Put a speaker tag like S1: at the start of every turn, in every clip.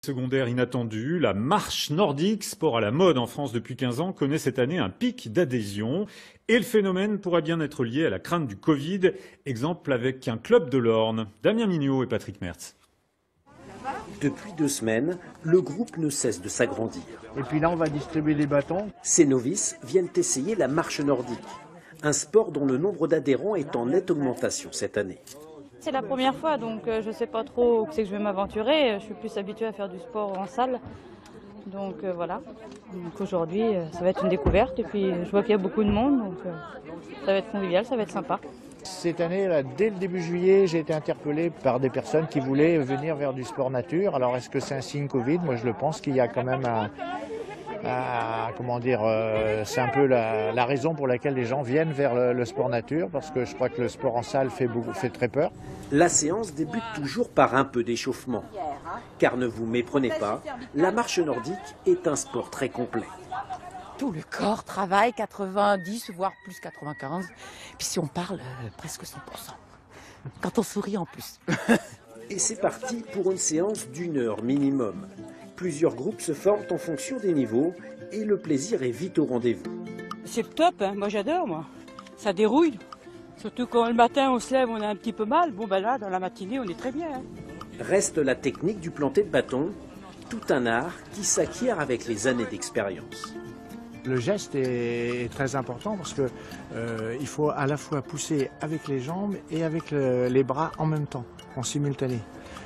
S1: Secondaire inattendu, la marche nordique, sport à la mode en France depuis 15 ans, connaît cette année un pic d'adhésion. Et le phénomène pourrait bien être lié à la crainte du Covid. Exemple avec un club de l'Orne. Damien Mignot et Patrick Mertz.
S2: Depuis 2 semaines, le groupe ne cesse de s'agrandir.
S3: Et puis là, on va distribuer des bâtons.
S2: Ces novices viennent essayer la marche nordique, un sport dont le nombre d'adhérents est en nette augmentation cette année.
S4: C'est la première fois, donc je ne sais pas trop où c'est que je vais m'aventurer. Je suis plus habituée à faire du sport en salle. Donc voilà. Donc aujourd'hui, ça va être une découverte. Et puis je vois qu'il y a beaucoup de monde, donc ça va être convivial, ça va être sympa.
S3: Cette année, là, dès le début juillet, j'ai été interpellé par des personnes qui voulaient venir vers du sport nature. Alors est-ce que c'est un signe Covid? Moi je le pense qu'il y a quand même c'est un peu la raison pour laquelle les gens viennent vers le sport nature, parce que je crois que le sport en salle fait très peur.
S2: La séance débute toujours par un peu d'échauffement. Car ne vous méprenez pas, la marche nordique est un sport très complet.
S5: Tout le corps travaille, 90, voire plus 95. Puis si on parle, presque 100%. Quand on sourit en plus.
S2: Et c'est parti pour une séance d'1 heure minimum. Plusieurs groupes se forment en fonction des niveaux et le plaisir est vite au rendez-vous.
S6: C'est top, hein. Moi j'adore, moi. Ça dérouille. Surtout quand le matin on se lève, on a un petit peu mal. Bon ben là, dans la matinée, on est très bien. Hein.
S2: Reste la technique du planter de bâton, tout un art qui s'acquiert avec les années d'expérience.
S3: Le geste est très important parce que il faut à la fois pousser avec les jambes et avec les bras en même temps, en simultané.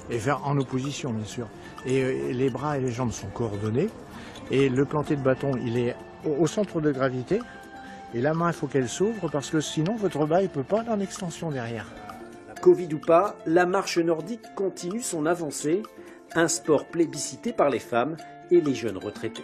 S3: Et faire en opposition, bien sûr. Et les bras et les jambes sont coordonnés. Et le planter de bâton, il est au centre de gravité. Et la main, il faut qu'elle s'ouvre parce que sinon, votre bas, il ne peut pas aller en extension derrière.
S2: Covid ou pas, la marche nordique continue son avancée. Un sport plébiscité par les femmes et les jeunes retraités.